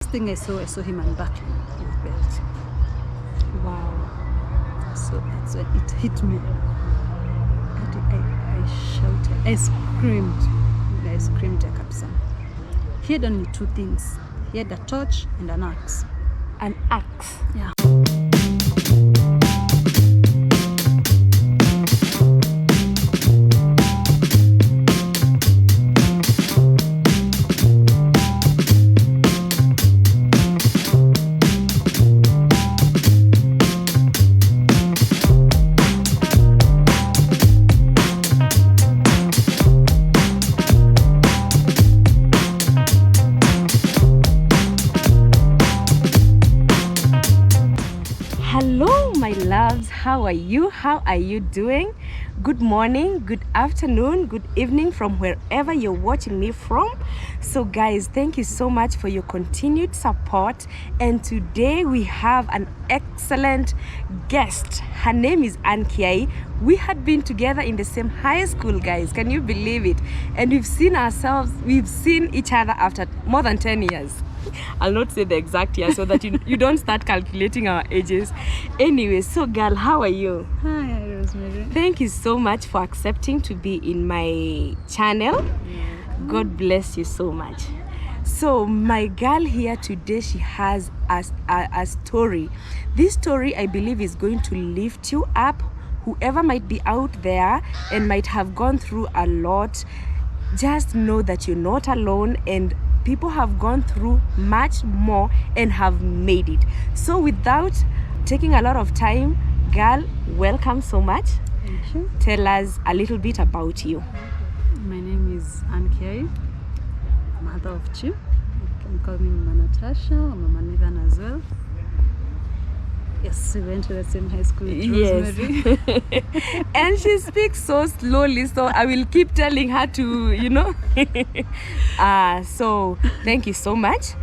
first thing I saw him unbuckling his belt. Wow. So that's when it hit me. And I shouted, I screamed kabisa. He had only two things. He had a torch and an axe. An axe? Yeah. Hello my loves, how are you doing? Good morning, good afternoon, good evening from wherever you're watching me from. So guys, thank you so much for your continued support, and today we have an excellent guest. Her name is Kiai. We had been together in the same high school, guys, can you believe it? And we've seen each other after more than 10 years. I'll not say the exact year so that you don't start calculating our ages. Anyway, so girl, how are you? Hi, Rosemary. Thank you so much for accepting to be in my channel. God bless you so much. So my girl here today, she has a story. This story, I believe, is going to lift you up. Whoever might be out there and might have gone through a lot, just know that you're not alone, and people have gone through much more and have made it. So without taking a lot of time, girl, welcome so much. Thank you. Tell us a little bit about you. My name is Kiai, mother of two. You can call me Mama Natasha or Mama Nathan as well. Yes, we went to the same high school with Rosemary. Yes. And she speaks so slowly, so I will keep telling her to, so thank you so much.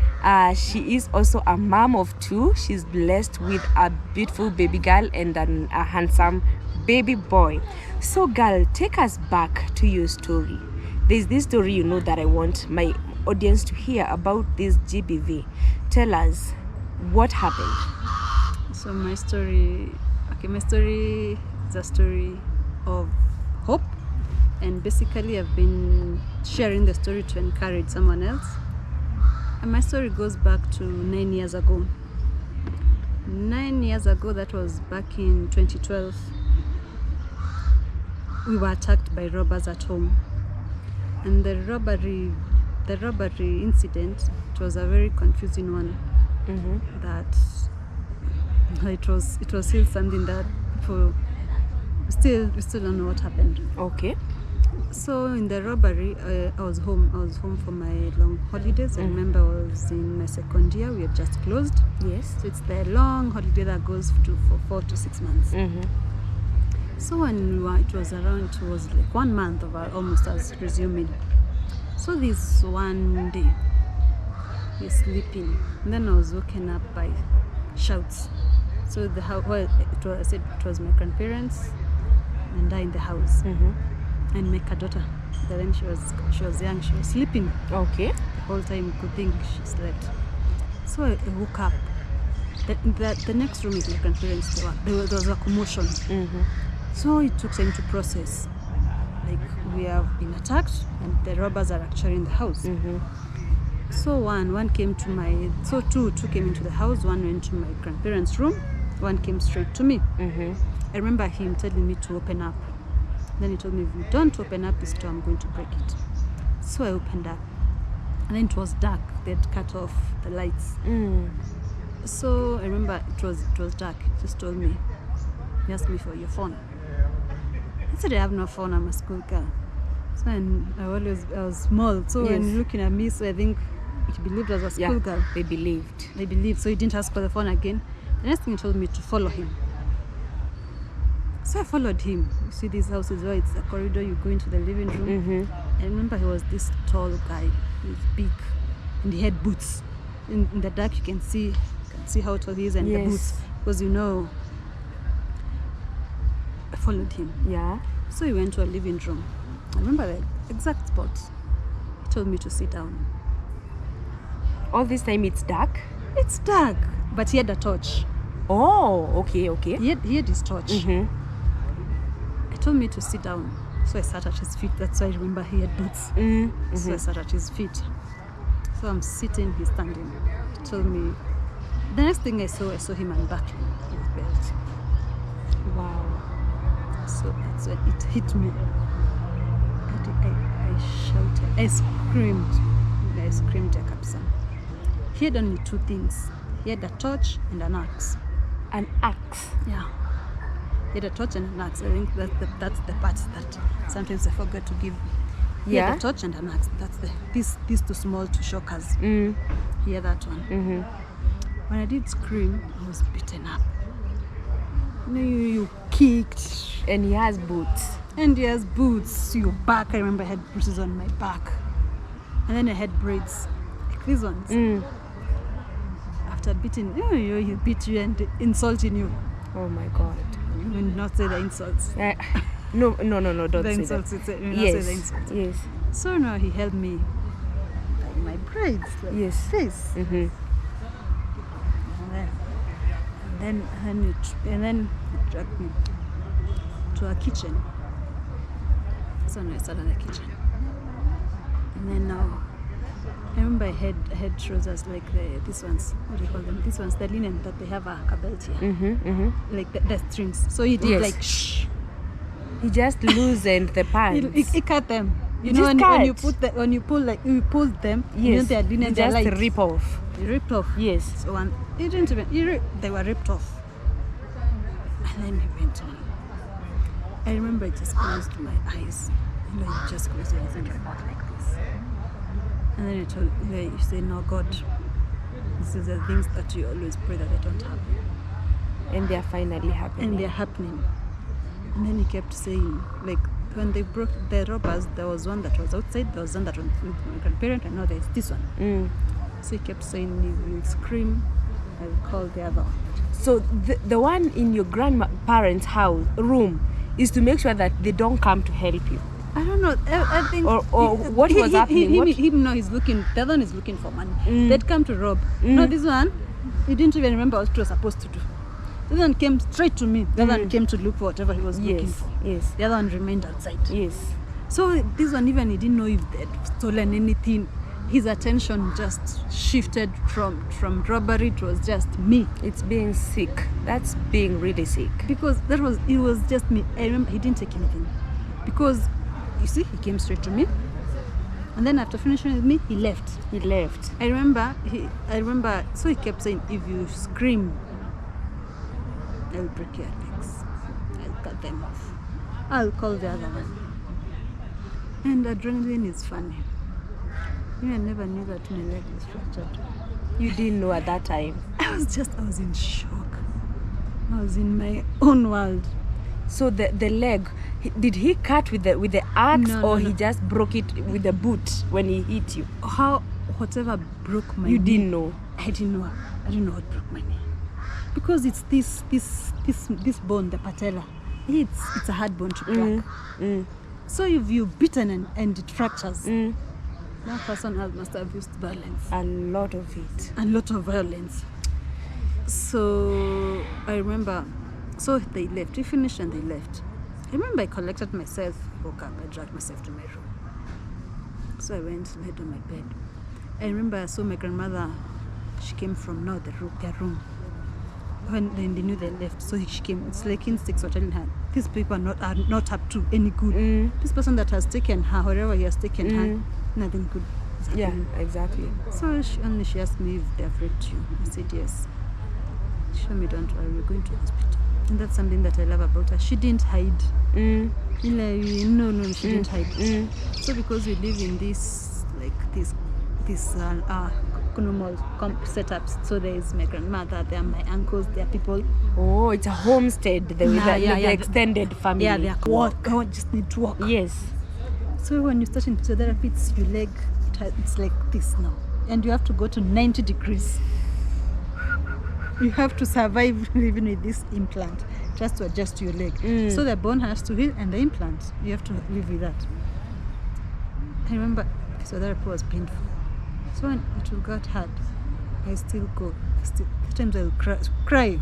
She is also a mom of two. She's blessed with a beautiful baby girl and a handsome baby boy. So girl, take us back to your story. There's this story that I want my audience to hear about this GBV. Tell us what happened. So my story is a story of hope, and basically I've been sharing the story to encourage someone else. And my story goes back to 9 years ago. 9 years ago, that was back in 2012. We were attacked by robbers at home, and the robbery incident, it was a very confusing one. That it was still something that we still don't know what happened. Okay. So in the robbery, I was home for my long holidays. I remember I was in my second year. We had just closed. Yes. So it's the long holiday that goes for 4 to 6 months. So when it was like 1 month of almost us resuming. So this one day, we're sleeping, and then I was woken up by shouts. So the house, I said it was my grandparents and I in the house, and my daughter. Then she was young, she was sleeping. Okay. The whole time, good thing she slept. So I woke up. The next room is my grandparents. There was a commotion. So it took time to process. Like, we have been attacked and the robbers are actually in the house. So one came to two came into the house. One went to my grandparents' room. One came straight to me. I remember him telling me to open up. Then he told me, if you don't open up this door, I'm going to break it. So I opened up, and then it was dark. They'd cut off the lights. So I remember it was dark. He just told me, he asked me for your phone. I said, I have no phone, I'm a school girl. So I was small, so when looking at me, so I think he believed I was a school girl. They believed. So he didn't ask for the phone again. The next thing he told me to follow him. So I followed him. You see these houses where it's a corridor, you go into the living room. I remember he was this tall guy. He was big, and he had boots. In the dark, you can see how tall he is, and the boots, because I followed him. Yeah. So we went to a living room. I remember the exact spot. He told me to sit down. All this time it's dark? It's dark, but he had a torch. Oh, okay. He had his torch. Mm-hmm. He told me to sit down. So I sat at his feet. That's why I remember he had boots. Mm-hmm. So I sat at his feet. So I'm sitting, he's standing. He told me, the next thing I saw him unbuckling his belt. Wow. So that's when it hit me. I shouted, I screamed kabisa. He had only two things. He had a torch and an axe. An axe? Yeah. He had a torch and an axe. I think that's the part that sometimes I forgot to give. He had a torch and an axe. That's these too small to shock us. He had that one. Mm-hmm. When I did scream, I was beaten up. You kicked. And he has boots. And he has boots. Your back, I remember I had bruises on my back. And then I had braids. Like these ones. After beating, he beat you and insulting you. Oh my God. You will not say the insults. No, don't The say insults, that. you will not say the insults. Yes. So now he held me by my braids. Like Yes. this. Mm-hmm. And then he dragged me to a kitchen. So now I sat in the kitchen. And then now, I remember I had trousers like these ones. What do you call them? These ones, the linen that they have a belt here. Mm-hmm. Mm-hmm. Like the strings. So he did like shh. He just loosened the pants. He cut them. You He know just when you cut. when you pull them, Yes. you know they are linen. He They're just light. rip off. He ripped off. Yes. So he didn't even. They were ripped off. And then he went on. I remember I just closed my eyes. You just close your eyes and your mouth like this. And then you say, no, God, this is the things that you always pray that they don't happen. And they are finally happening. And they're happening. And then he kept saying, like, when they broke the robbers, there was one that was outside, there was one that was with my grandparent, and now there's this one. So he kept saying, if you scream, I'll call the other one. So the one in your grandparents' room is to make sure that they don't come to help you. I don't know. I think. Or what was happening? He's looking. The other one is looking for money. They'd come to rob. No, this one, he didn't even remember what he was supposed to do. The other one came straight to me. The other one came to look for whatever he was looking for. Yes. The other one remained outside. Yes. So this one, even he didn't know if they'd stolen anything. His attention just shifted from robbery. It was just me. It's being sick. That's being really sick. Because it was just me. I remember he didn't take anything. Because, you see, he came straight to me. And then after finishing with me, he left. I remember, so he kept saying, if you scream, I'll break your legs. I'll cut them off. I'll call the other one. And adrenaline is funny. I never knew that my leg was fractured. You didn't know at that time? I was in shock. I was in my own world. So the leg, did he cut with the axe or he just broke it with the boot when he hit you? Whatever broke my knee. You didn't know? I didn't know what broke my knee. Because it's this bone, the patella. It's a hard bone to crack. So if you've beaten and it fractures, that person must have used violence. A lot of it. A lot of violence. So I remember, so they left. We finished and they left. I remember I collected myself, woke up, I dragged myself to my room. So I went and laid on my bed. I remember I saw my grandmother. She came from their room. When they knew they left, so she came. It's like instincts were telling her, these people are not up to any good. This person that has taken her, wherever he has taken her, nothing good is happening. Yeah, exactly. So she asked me if they have raped you. I said yes. She told me, don't worry, we're going to hospital. And that's something that I love about her. She didn't hide. No, she didn't hide. So because we live in this normal setups, so there is my grandmother, there are my uncles, there are people. Oh, it's a homestead. The extended family. Yeah, they are walk. I just need to walk. Yes. So when you start in physiotherapy, it's your leg. It's like this now, and you have to go to 90 degrees. You have to survive living with this implant just to adjust your leg. So the bone has to heal, and the implant, you have to live with that. I remember physiotherapy was painful. So when it will get hard, I still go. Sometimes I'll cry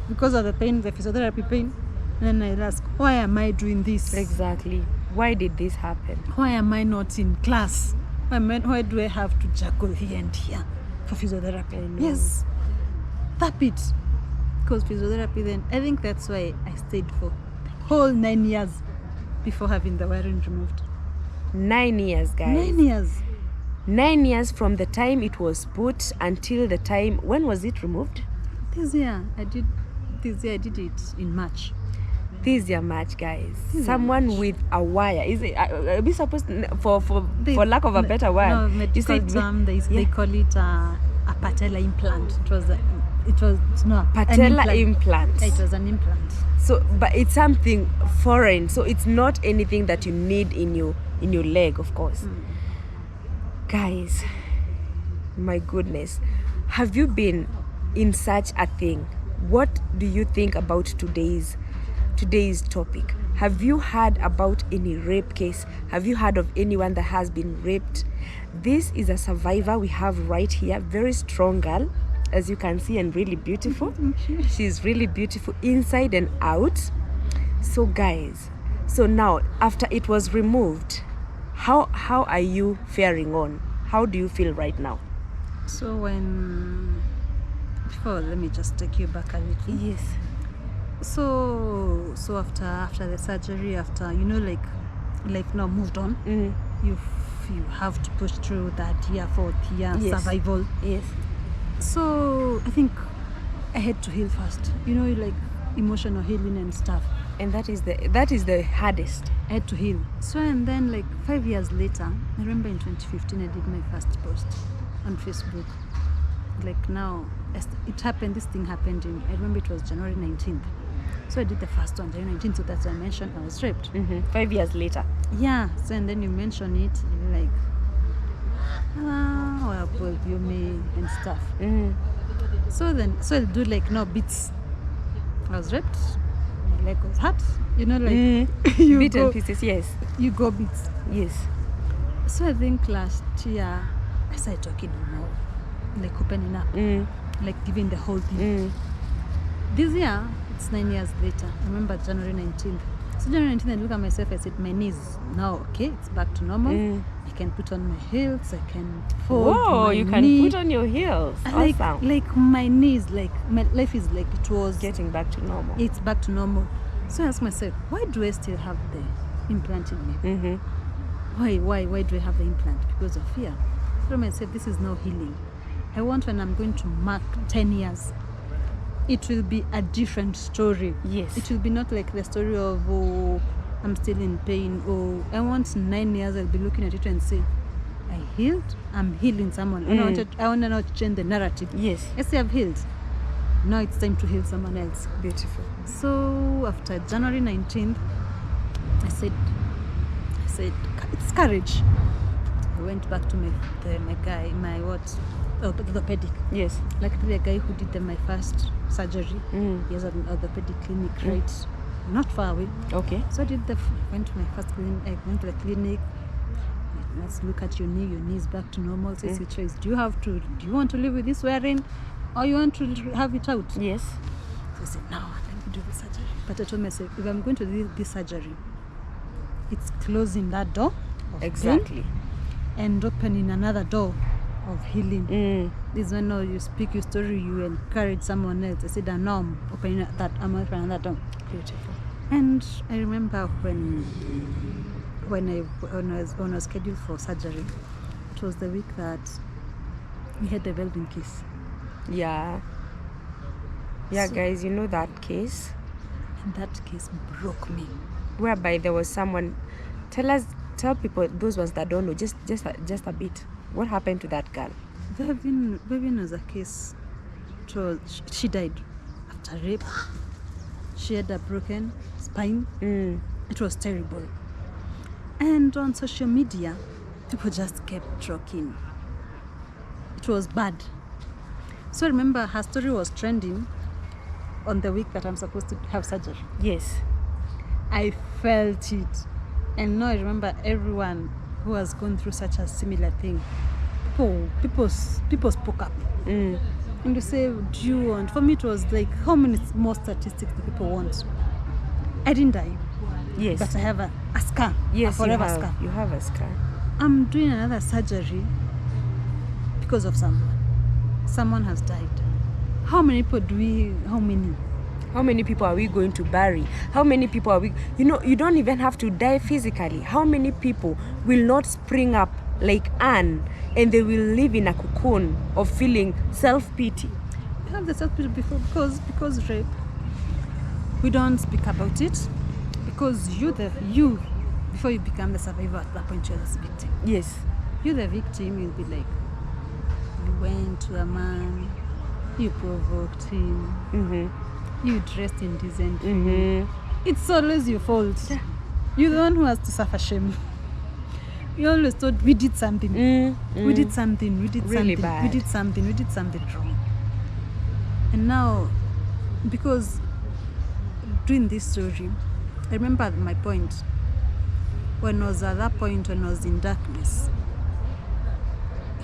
because of the pain, the physiotherapy pain. And then I'll ask, why am I doing this? Exactly. Why did this happen? Why am I not in class? Why do I have to juggle here and here for physiotherapy? Yes, tap it. Because physiotherapy then, I think that's why I stayed for the whole 9 years before having the wiring removed. 9 years, guys. 9 years. 9 years from the time it was put until the time, when was it removed? This year I did it in March. This year March, guys. Someone with a wire. Is it? Are we supposed to, for lack of a better word? No, medical term. They call it a patella implant. It was no patella implant. It was an implant. So, but it's something foreign. So it's not anything that you need in your leg, of course. Guys, my goodness, have you been in such a thing? What do you think about today's topic? Have you heard about any rape case? Have you heard of anyone that has been raped? This is a survivor we have right here, very strong girl, as you can see, and really beautiful. She's really beautiful inside and out. So guys, so now after it was removed, how are you faring on? How do you feel right now? So let me just take you back a little. Yes. So after the surgery, after life now moved on, you have to push through that fourth year survival. Yes. So I think I had to heal first. Like emotional healing and stuff. And that is the hardest. I had to heal. So and then 5 years later, I remember in 2015 I did my first post on Facebook. Now it happened. This thing happened I remember it was January 19th. So I did the first one, January 19th, so that's why I mentioned I was raped. 5 years later. Yeah, so and then you mention it, you're like, well, you may, and stuff. So I do bits. I was raped, my leg was hurt, you bit go, and pieces, yes. You go bits. Yes. So I think last year, I started talking more, opening up, giving the whole thing. This year, it's 9 years later. I remember January 19th. So January 19th, I look at myself, I said, my knees now okay, it's back to normal. I can put on my heels, I can fold my you knee. can put on your heels. Awesome. My knees, my life is it was getting back to normal. It's back to normal. So I asked myself, why do I still have the implant in me? Why do I have the implant? Because of fear. I told myself, this is now healing. I want, when I'm going to mark 10 years, it will be a different story. Yes. It will be not like the story of, I'm still in pain. I want 9 years, I'll be looking at it and say, I healed, I'm healing someone. And I want to now change the narrative. Yes. I say I've healed. Now it's time to heal someone else. Beautiful. So after January 19th, I said, it's courage. I went back to my guy, orthopedic. Yes. The guy who did my first surgery. He has an orthopedic clinic right not far away. Okay. So I went to my first clinic. I went to the clinic. Let's look at your knee. Your knee is back to normal. So it's a choice. Do you want to live with this wearing, or you want to have it out? Yes. So I said, no, let me do the surgery. But I told myself, if I'm going to do this surgery, it's closing that door of exactly pain and opening another door of healing. This is when now you speak your story, you encourage someone else. I said, now I'm opening another door. Beautiful. And I remember when I was scheduled for surgery, it was the week that we had the Belgian case. Yeah, so, guys, you know that case? And that case broke me. Whereby there was someone, tell people, those ones that don't know, just a bit. What happened to that girl? Vivian was a case. She died after rape. She had a broken spine. It was terrible. And on social media, people just kept talking. It was bad. So I remember her story was trending on the week that I'm supposed to have surgery. Yes. I felt it. And now I remember everyone who has gone through such a similar thing people spoke up. And you say, do you want? For me, it was like, how many more statistics do people want? I didn't die. Yes. But I have a scar. Yes, a forever scar. You have a scar. I'm doing another surgery because of someone. Someone has died. How many people how many people are we going to bury? How many people are we... you don't even have to die physically. How many people will not spring up like Anne and they will live in a cocoon of feeling self-pity? We have the self-pity because rape. We don't speak about it because you before you become the survivor, at that point you're the victim. Yes. You're the victim. You'll be like, you went to a man, you provoked him, you dressed indecently. It's always your fault. Yeah. You're the one who has to suffer shame. You always thought we did something. We did something. We did really something. Bad. We did something. We did something wrong. And now, because doing this story, I remember my point. When I was at that point, when I was in darkness,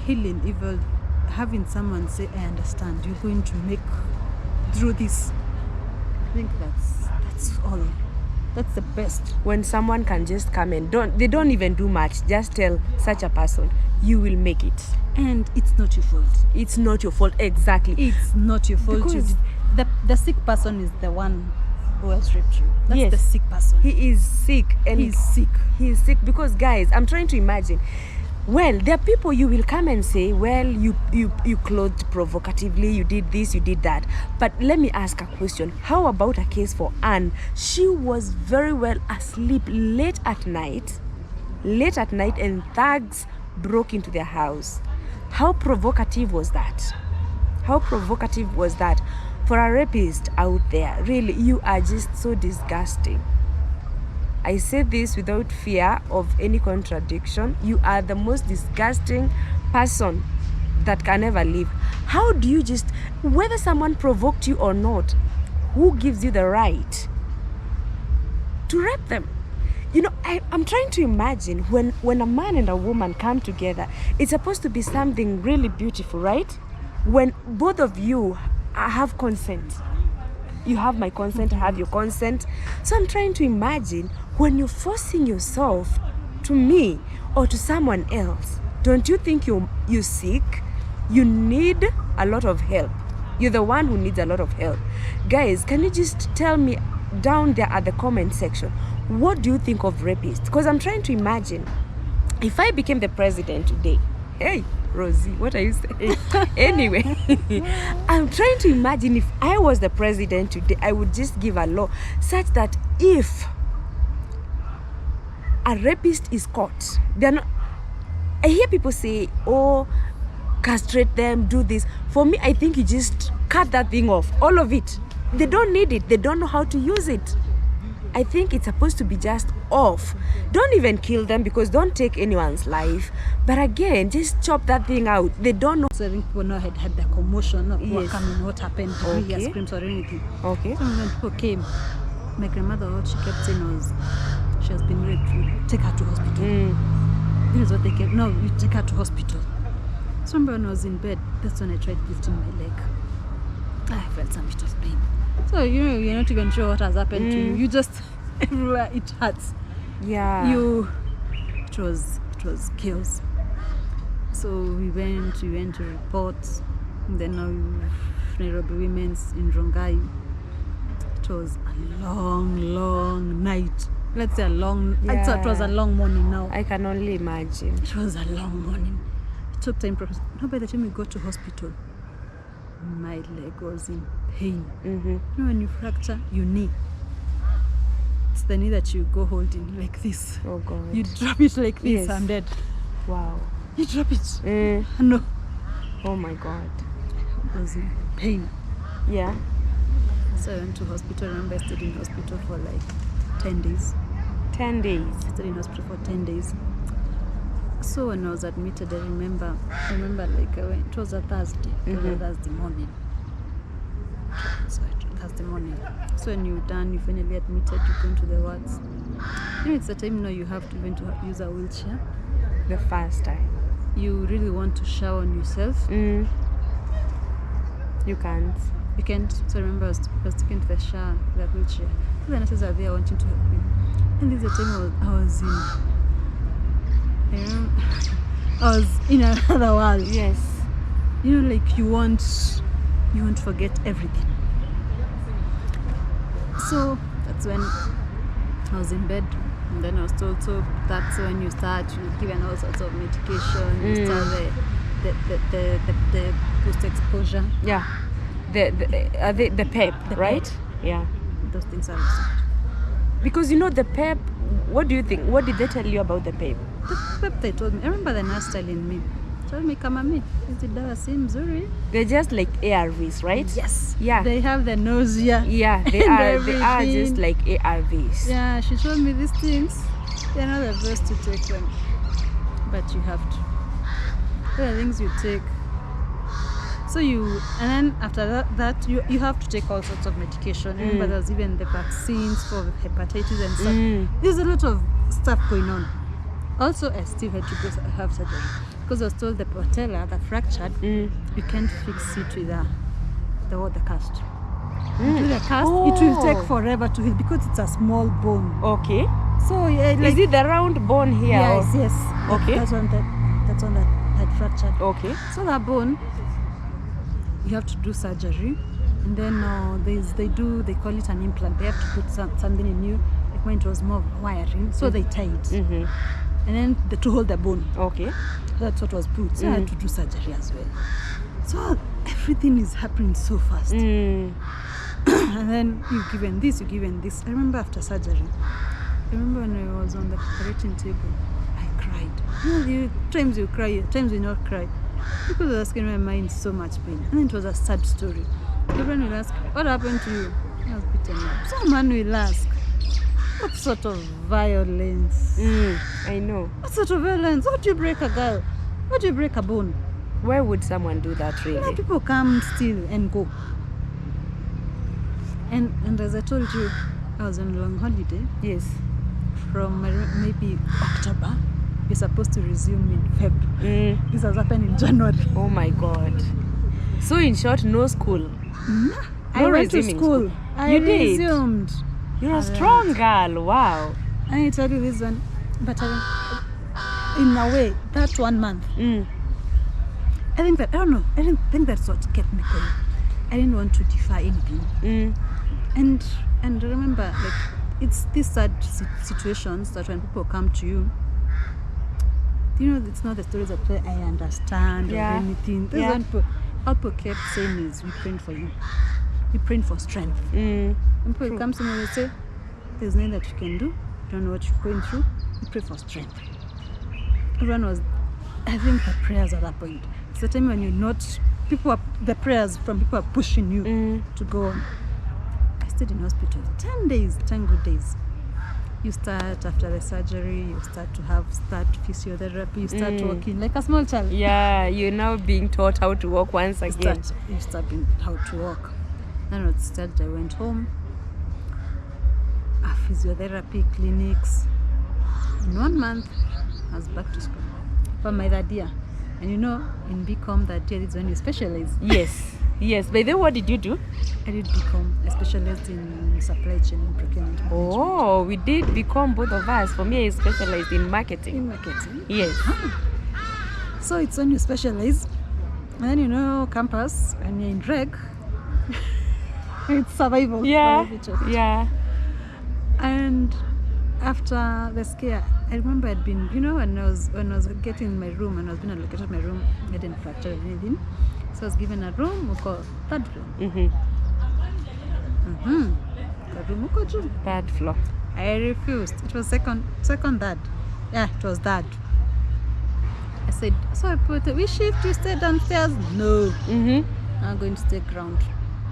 healing evil, having someone say, I understand, you're going to make through this. I think that's all. That's the best. When someone can just come and they don't even do much, just tell such a person, you will make it. And it's not your fault. It's not your fault, exactly. It's not your fault. Because the sick person is the one who has raped you. That's yes, the sick person. He is sick. And he's sick. He is sick because, guys, I'm trying to imagine. Well, there are people you will come and say, well, you clothed provocatively, you did this, you did that. But let me ask a question. How about a case for Anne? She was very well asleep late at night, and thugs broke into their house. How provocative was that? How provocative was that? For a rapist out there, really, you are just so disgusting. I say this without fear of any contradiction. You are the most disgusting person that can ever live. How do you just, whether someone provoked you or not, who gives you the right to rape them? I'm trying to imagine when a man and a woman come together, it's supposed to be something really beautiful, right? When both of you have consent. You have my consent, I have your consent. So I'm trying to imagine when you're forcing yourself to me or to someone else, don't you think you're sick? You need a lot of help. You're the one who needs a lot of help. Guys, can you just tell me down there at the comment section, what do you think of rapists? Because I'm trying to imagine if I became the president today. Hey, Rosie, what are you saying? Anyway, I'm trying to imagine if I was the president today, I would just give a law such that if a rapist is caught, they're not. I hear people say, oh, castrate them, do this. For me, I think you just cut that thing off, all of it. They don't need it. They don't know how to use it. I think it's supposed to be just off. Don't even kill them because don't take anyone's life. But again, just chop that thing out. They don't know. So I think people now had the commotion of Yes. what happened, to hear screams or anything. Okay. So when people came, my grandmother, what she kept saying was, she has been raped, take her to hospital. This is what they kept, no, you take her to hospital. So remember when I was in bed, that's when I tried lifting my leg. I felt some bit of pain. So you're not even sure what has happened to you. You just everywhere it hurts. Yeah. It was chaos. So we went to report. And then now Nairobi Women's in Rongai. It was a long night. Let's say a long. Yeah. I thought it was a long morning now. I can only imagine. It was a long morning. It took time. Now by the time we got to hospital, my leg was in pain. You know when you fracture your knee, it's the knee that you go holding like this. Oh God. You drop it like this, Yes. I'm dead. Wow. You drop it. No. Oh my God. It was in pain. Yeah. So I went to hospital. I remember I stayed in hospital for like 10 days. 10 days. I stayed in hospital for 10 days. So when I was admitted, I remember like it was a Thursday. It was a Thursday morning. So Thursday morning. So when you're done, you finally admitted, you go into the wards. It's the time now you have to even to use a wheelchair. The first time. you really want to shower on yourself, You can't. you can't. So I remember I was taking to the shower, the wheelchair. So the nurses are there wanting to help me. And this is the time I was in. I was in another world. Yes. You know, like you won't forget everything. So that's when I was in bed, and then I was told, so that's when you start, you're given all sorts of medication, you start the post exposure. Yeah. The PEP, right? PEP. Yeah. Those things are research. Because you know the PEP, what do you think? What did they tell you about the PEP? The PEP they told me, I remember the nurse telling me, told me, kama mi, hizi dawa si mzuri. They're just like ARVs, right? Yes. Yeah. They have the nausea. Yeah, they and are. They are everything. just like ARVs. Yeah, she told me these things. They're not the best to take them, but you have to. They're the things you take. So and then after that you have to take all sorts of medication. Remember, there's even the vaccines for hepatitis and stuff. There's a lot of stuff going on. Also, I still had to go have surgery because I was told the patella, the fractured, you can't fix it with the cast. Do the cast, it will take forever to heal because it's a small bone. Okay. So yeah, like, is it the round bone here? Yes, yes. Okay. That's one that had fractured. Okay. So that bone, you have to do surgery, and then they call it an implant. They have to put something in you. Like mine, it was more wiring, so they tie it, and then to hold the bone. Okay. That's what was put. So I had to do surgery as well. So everything is happening so fast. And then you're given this. I remember after surgery, I remember when I was on the operating table, I cried. You know, times you cry, times you not cry. Because I was asking my mind so much pain. And then it was a sad story. Everyone will ask, what happened to you? I was beaten up. Someone will ask, what sort of violence? I know. What sort of violence? How do you break a girl? How do you break a bone? Why would someone do that, really? Let people come still and go. And as I told you, I was on a long holiday. Yes. From maybe October. You're supposed to resume in Feb. This has happened in January. Oh my God. So in short, no school. I went to school. I resumed. You're a strong girl. Wow. I tell you this one, but in a way, that 1 month. I think that, I don't know, I didn't think that's what kept me going. I didn't want to defy anything. And remember, like, it's these sad situations that when people come to you, you know, it's not the stories of I understand or anything. That's when people kept saying is, we praying for you. We praying for strength. When people come to me and they say, there's nothing that you can do. You don't know what you're going through. We pray for strength. Everyone was, I think the prayers at that point. It's the time when you're not, the prayers from people are pushing you to go on. I stayed in hospital 10 days, 10 good days. You start after the surgery, you start physiotherapy, you start walking like a small child. Yeah, you're now being taught how to walk once again. You start being how to walk. Then at the start, I went home. Physiotherapy clinics. In 1 month, I was back to school for my third year. And you know, in BCom that year is when you specialize. Yes. Yes. By the way, what did you do? I did BCom. I specialized in supply chain and procurement management. Oh, we did become both of us. For me, I specialized in marketing. In marketing? Yes. So it's when you specialize, and then you know campus, and you're in reg. It's survival. Yeah. Yeah. And after the scare, I remember I'd been, you know, when I was getting in my room and I was being allocated my room, I didn't fracture anything. So I was given a room, we call third floor. Third floor. I refused. It was second third. Yeah, it was third. I said, so I put we shift, you stay downstairs. No. I'm going to stay ground.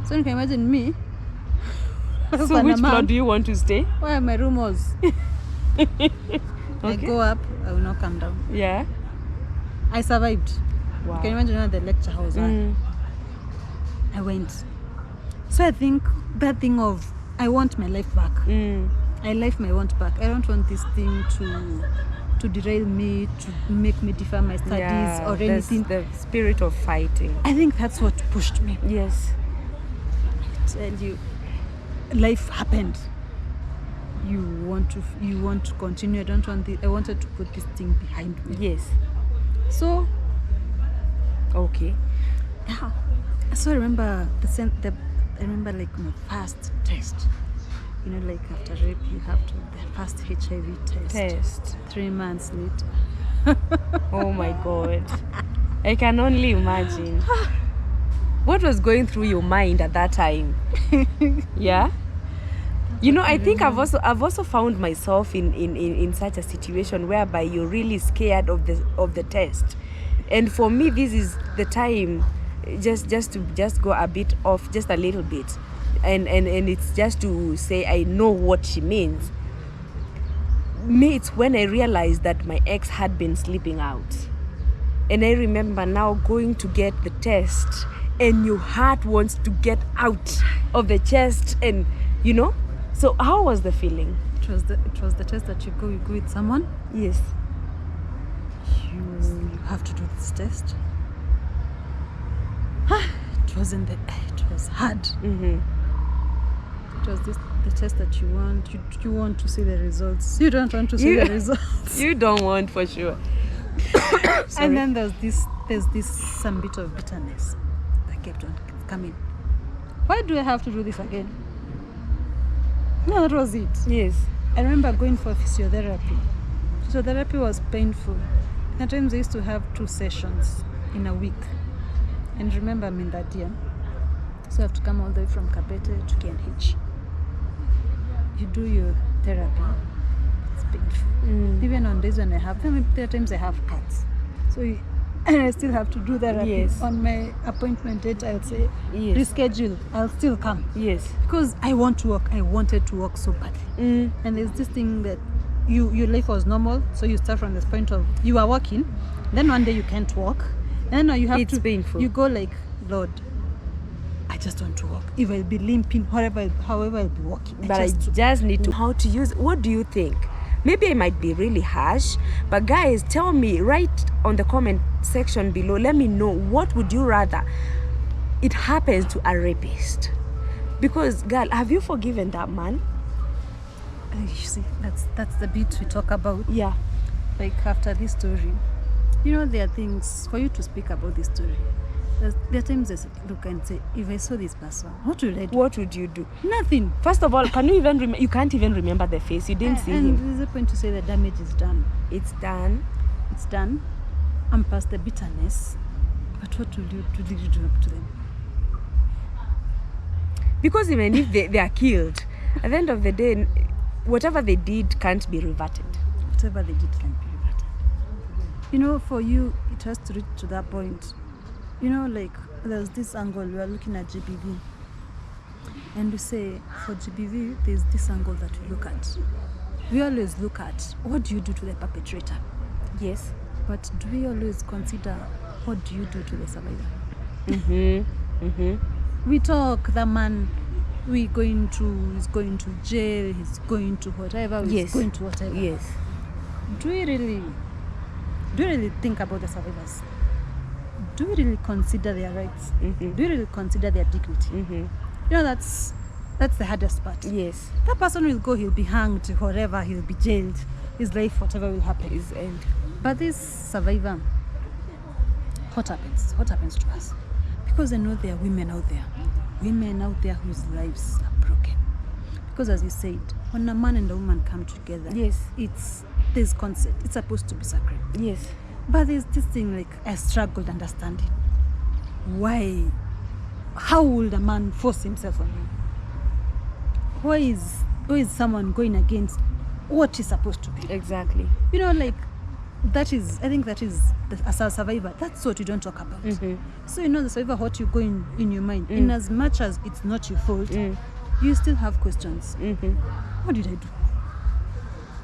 So you can imagine me. So which floor do you want to stay? Where my room was. Okay. I go up, I will not come down. Yeah. I survived. Wow. You can imagine how the lecture house I went. So I think that thing of I want my life back. I want back. I don't want this thing to to derail me, to make me defer my studies or anything. The spirit of fighting. I think that's what pushed me. Yes. I tell you, life happened. You want to continue. I wanted to put this thing behind me. Yes. So, okay. Yeah. So I remember like my first test. You know, like after rape, you have to the first HIV test. 3 months later. Oh my God. I can only imagine. What was going through your mind at that time? Yeah. You know, I think I've also found myself in such a situation whereby you're really scared of the test. And for me, this is the time just to go a bit off, just a little bit. And it's just to say I know what she means. Me, it's when I realized that my ex had been sleeping out. And I remember now going to get the test, and your heart wants to get out of the chest, and you know. So how was the feeling? It was the test that you go with someone. Yes. You have to do this test. It was hard. Mm-hmm. It was the test that you want. You want to see the results. You don't want to see the results. You don't want, for sure. And then there's this some bit of bitterness that kept on coming. Why do I have to do this again? No, that was it. Yes. I remember going for physiotherapy. Physiotherapy was painful. At times I used to have 2 sessions in a week. And remember, I'm in that year. So I have to come all the way from Kabete to KNH. You do your therapy. It's painful. Even on days when there are times I have cuts. So I still have to do therapy. Yes. On my appointment date, I'll say, reschedule. I'll still come. Yes. Because I want to work. I wanted to work so badly. And there's this thing that your life was normal. So you start from this point of, you are working. Then one day you can't walk. And now you have it's painful. You go like, Lord, I just want to walk. If I'll be limping, however I'll be walking. But I just need to how to use. What do you think? Maybe I might be really harsh, but guys, tell me right on the comment section below. Let me know, what would you rather it happens to a rapist? Because, girl, have you forgiven that man? You see, that's the bit we talk about. Yeah. Like after this story, you know, there are things for you to speak about this story. There are times I look and say, if I saw this person, what would I do? What would you do? Nothing. First of all, can you even you can't even remember the face. You didn't see him. And there's a point to say the damage is done. It's done. It's done. I'm past the bitterness. But what did you do to them? Because even if they are killed, at the end of the day, whatever they did can't be reverted. Whatever they did can't be reverted. You know, for you, it has to reach to that point. You know, like, there's this angle, we are looking at GBV. And we say, for GBV, there's this angle that we look at. We always look at, what do you do to the perpetrator? Yes. But do we always consider, what do you do to the survivor? We talk, the man, he's going to jail, he's going to whatever, he's going to whatever. Yes. Do we really think about the survivors? Do we really consider their rights? Do we really consider their dignity? You know, that's the hardest part. Yes. That person will go, he'll be hanged, whatever, he'll be jailed, his life, whatever will happen. His end. But this survivor, what happens? What happens to us? Because I know there are women out there whose lives are broken. Because as you said, when a man and a woman come together, there's consent. It's supposed to be sacred. Yes. But there's this thing like I struggled understanding. Why? How would a man force himself on you? Why is someone going against what is supposed to be? Exactly. You know, like I think that is as a survivor, that's what you don't talk about. So you know, the survivor, what you go in your mind, in as much as it's not your fault, you still have questions. What did I do?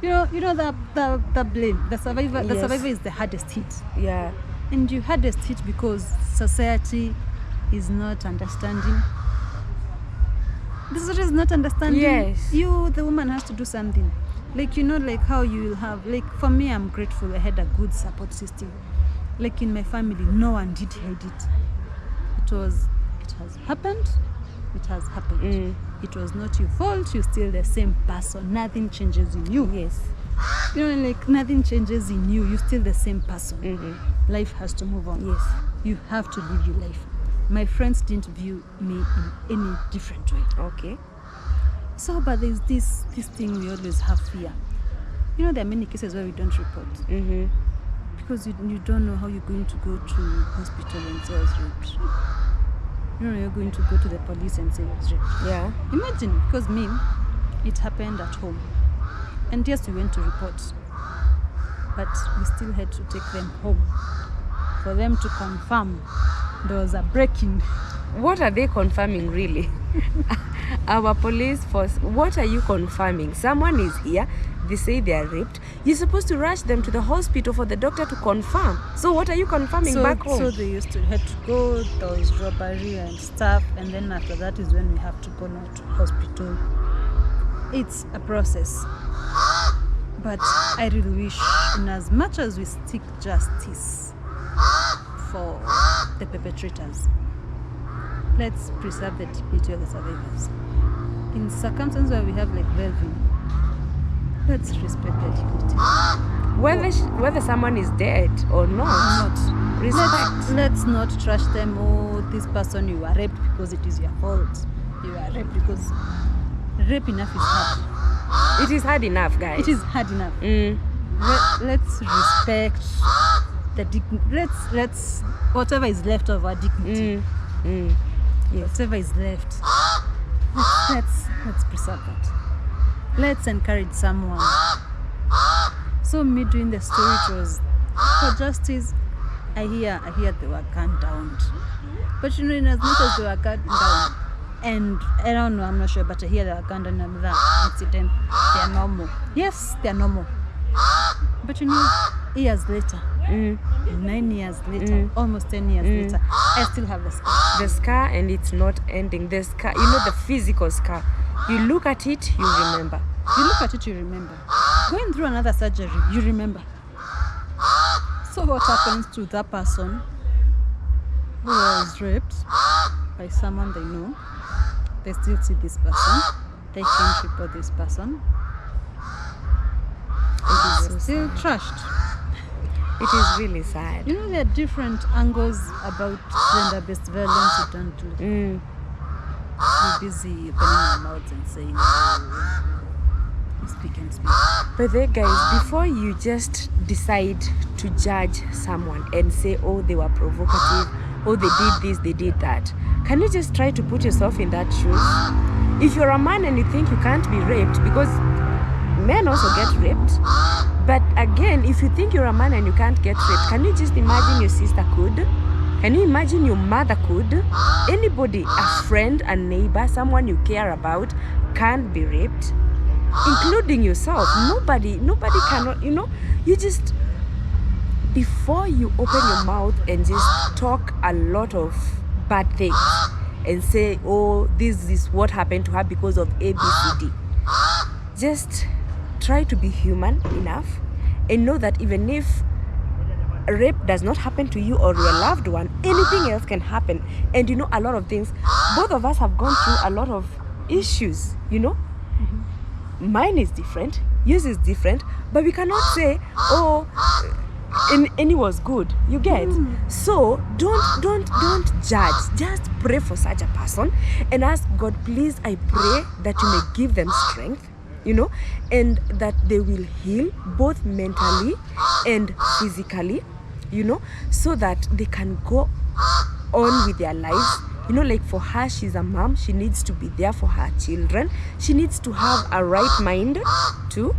You know the blame. The survivor is the hardest hit. Yeah. And you hardest hit because society is not understanding. The society is not understanding. Yes. You, the woman, has to do something. Like, you know, like how you will have, like, for me, I'm grateful I had a good support system. Like in my family, no one did hide it. It has happened. It has happened. It was not your fault. You're still the same person. Nothing changes in you. Yes. You know, like nothing changes in you. You're still the same person. Life has to move on. Yes. You have to live your life. My friends didn't view me in any different way. Okay. So, but there's this thing we always have fear. You know, there are many cases where we don't report. Because you don't know how you're going to go to hospital and say I was raped. You know, you're going to go to the police and say I was raped. Yeah. Imagine, because me, it happened at home. And yes, we went to report. But we still had to take them home for them to confirm there was a break-in. What are they confirming really? Our police force, what are you confirming? Someone is here, they say they are raped. You're supposed to rush them to the hospital for the doctor to confirm. So what are you confirming back home? So they used to had to go, there was robbery and stuff, and then after that is when we have to go now to hospital. It's a process. But I really wish, in as much as we seek justice for the perpetrators, let's preserve the dignity of the survivors. In circumstances where we have like Velvin, let's respect their dignity. Whether someone is dead or not. Respect. Let's not trash them. Oh, this person, you were raped because it is your fault. You were raped because rape enough is hard. It is hard enough, guys. It is hard enough. Let's respect the dignity. Let's whatever is left of our dignity. Yes. Whatever is left, let's preserve that. Let's encourage someone. So me doing the story, it was for justice. I hear they were gunned down, but you know, in as much as they were gunned down, and I don't know, I'm not sure, but I hear they were gunned down and that incident, they are normal. Yes, they are normal. But you know, years later, 9 years later, almost 10 years later, I still have the scar. The scar, and it's not ending. The scar, you know, the physical scar. You look at it, you remember. You look at it, you remember. Going through another surgery, you remember. So what happens to that person who was raped by someone they know? They still see this person. They can't report this person. It is still trashed. It is really sad. You know, there are different angles about gender-based violence. You don't do. Be busy opening your mouth and saying, speak and speak. But then, guys, before you just decide to judge someone and say, oh, they were provocative, oh, they did this, they did that, can you just try to put yourself in that shoes? If you're a man and you think you can't be raped, because men also get raped, but again, if you think you're a man and you can't get raped, can you just imagine your sister could? Can you imagine your mother could? Anybody, a friend, a neighbor, someone you care about can't be raped, including yourself. Nobody cannot, you know, you just, before you open your mouth and just talk a lot of bad things and say, oh, this is what happened to her because of A, B, C, D. Just try to be human enough and know that even if rape does not happen to you or your loved one, anything else can happen. And you know, a lot of things, both of us have gone through a lot of issues, you know. Mine is different, yours is different, but we cannot say, oh, any was good, you get. So don't judge. Just pray for such a person and ask God, please, I pray that you may give them strength, you know, and that they will heal both mentally and physically, you know, so that they can go on with their lives. You know, like for her, she's a mom, she needs to be there for her children, she needs to have a right mind to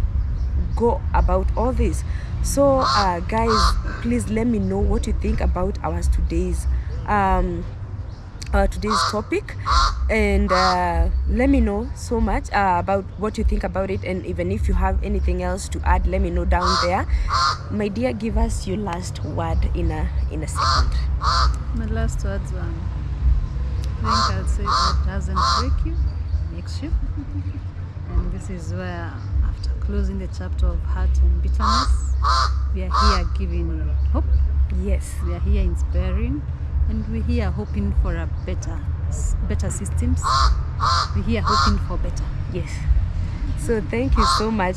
go about all this. So guys, please let me know what you think about our today's topic, and let me know so much about what you think about it, and even if you have anything else to add, let me know down there. My dear, give us your last word in a second. My last words were, I think I'd say, what doesn't break you makes you. And this is where I've closing the chapter of hurt and bitterness. We are here giving hope. Yes. We are here inspiring, and we're here hoping for a better systems. We're here hoping for better. Yes. So thank you so much,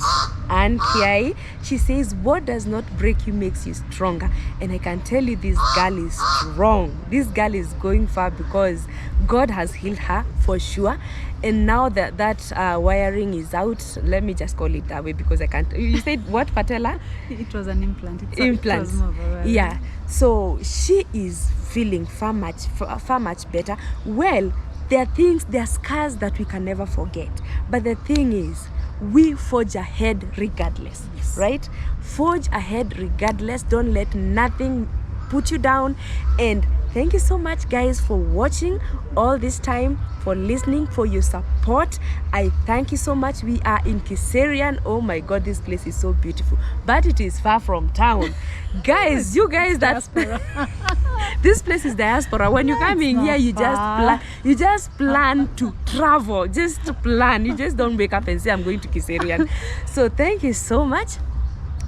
Anne Kiai. She says, what does not break you makes you stronger. And I can tell you this girl is strong. This girl is going far because God has healed her for sure. And now that wiring is out, let me just call it that way because I can't. You said what, Patella? It was an implant. Implant. It was more of a wiring. Yeah. So she is feeling far much better. Well, there are scars that we can never forget. But the thing is, we forge ahead regardless, yes. Right? Forge ahead regardless. Don't let nothing put you down. And thank you so much, guys, for watching all this time, for listening, for your support. I thank you so much. We are in Kiserian. Oh my God, this place is so beautiful, but it is far from town. Guys, you guys, this place is diaspora. When you come in here, you just plan to travel. Just plan. You just don't wake up and say, I'm going to Kiserian. So thank you so much.